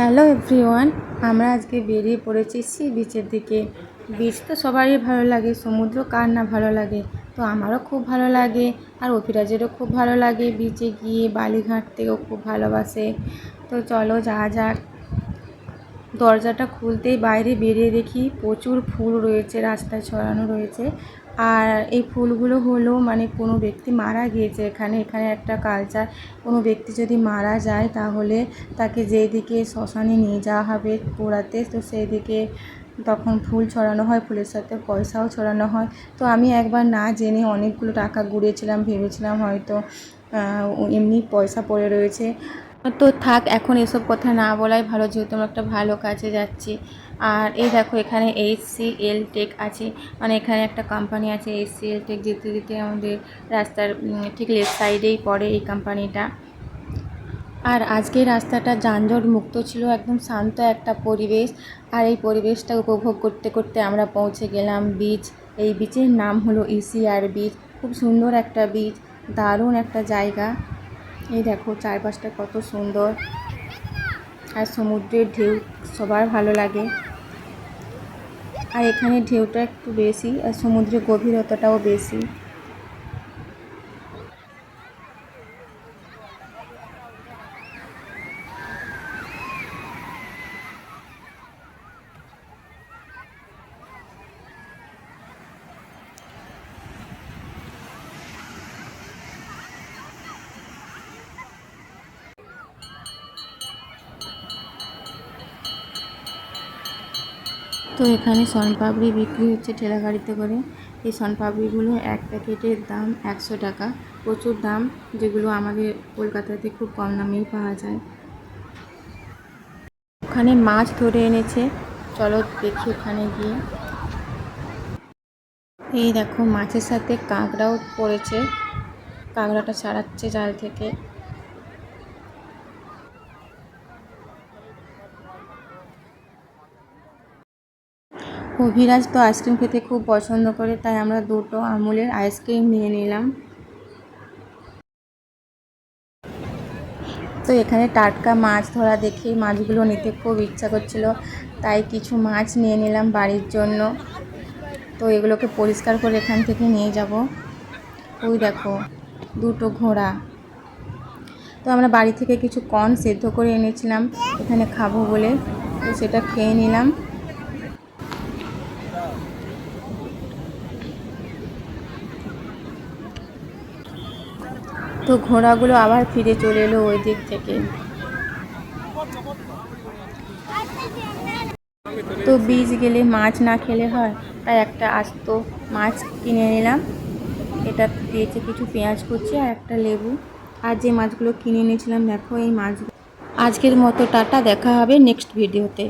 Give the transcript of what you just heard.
Hello everyone, আমরা আজকে বেরিয়ে পড়েছি সি বিচের দিকে। বিচ তো সবারই ভালো লাগে, সমুদ্র কার না ভালো লাগে। তো আমারও খুব ভালো লাগে, আর অভিরাজেরও খুব ভালো লাগে বিচে গিয়ে বালি ঘাঁটতেও খুব ভালোবাসে। তো চলো যাওয়া যাক। দরজাটা খুলতেই বাইরে বেরিয়ে দেখি প্রচুর ফুল রয়েছে, রাস্তায় ছড়ানো রয়েছে। আর এই ফুলগুলো হলো মানে কোনো ব্যক্তি মারা গিয়েছে এখানে একটা কালচার। কোনো ব্যক্তি যদি মারা যায় তাহলে তাকে যেদিকে শ্মশানে নিয়ে যাওয়া হবে পোড়াতে, তো সেই দিকে তখন ফুল ছড়ানো হয়, ফুলের সাথে পয়সাও ছড়ানো হয়। তো আমি একবার না জেনে অনেকগুলো টাকা গুড়িয়েছিলাম, ভেবেছিলাম হয়তো এমনি পয়সা পড়ে রয়েছে। তো থাক, এখন এসব কথা না বলাই ভালো, যেহেতু আমরা একটা ভালো কাজে যাচ্ছি। আর এই দেখো এখানে HCL টেক আছে, মানে এখানে একটা কোম্পানি আছে HCL টেক। যেতে যেতে আমাদের রাস্তার ঠিক লেফট সাইডেই পড়ে এই কোম্পানিটা। আর আজকে রাস্তাটা যানজট মুক্ত ছিল, একদম শান্ত একটা পরিবেশ। আর এই পরিবেশটা উপভোগ করতে করতে আমরা পৌঁছে গেলাম বিচ। এই বিচের নাম হলো ECR বিচ। খুব সুন্দর একটা বিচ, দারুণ একটা জায়গা। এই দেখো চারপাশটা কত সুন্দর, আর সমুদ্রের ঢেউ সবার ভালো লাগে। আর এখানে ঢেউটা একটু বেশি, আর সমুদ্রের গভীরতাটাও বেশি। তো এখানে শনপাপড়ি বিক্রি হচ্ছে ঠেলা গাড়িতে করে। এই শনপাপড়িগুলো এক প্যাকেটের দাম 100 টাকা। প্রচুর দাম, যেগুলো আমাদের কলকাতাতে খুব কম দামেই পাওয়া যায়। ওখানে মাছ ধরে এনেছে, চলো দেখি ওখানে গিয়ে। এই দেখো মাছের সাথে কাঁকড়াও পড়েছে, কাঁকড়াটা ছাড়াচ্ছে জাল থেকে। অভিরাজ তো আইসক্রিম খেতে খুব পছন্দ করে, তাই আমরা দুটো আমুলের আইসক্রিম নিয়ে নিলাম। তো এখানে টাটকা মাছ ধরা দেখেই মাছগুলো নিতে খুব ইচ্ছা করছিল, তাই কিছু মাছ নিয়ে নিলাম বাড়ির জন্য। তো এগুলোকে পরিষ্কার করে এখান থেকে নিয়ে যাব। ওই দেখো দুটো ঘোড়া। তো আমরা বাড়ি থেকে কিছু কর্ন সেদ্ধ করে এনেছিলাম এখানে খাবো বলে, তো সেটা খেয়ে নিলাম। তো ঘোড়াগুলো আবার ফিরে চলে এলো ওই দিক থেকে। তো বীজ গেলে মাছ না খেলে হয়, তাই একটা আস্ত মাছ কিনে নিলাম। এটা দিয়েছে কিছু পেঁয়াজ কুচি আর একটা লেবু। আর যে মাছগুলো কিনে নিয়েছিলাম দেখো এই মাছগুলো। আজকের মতো টাটা, দেখা হবে নেক্সট ভিডিওতে।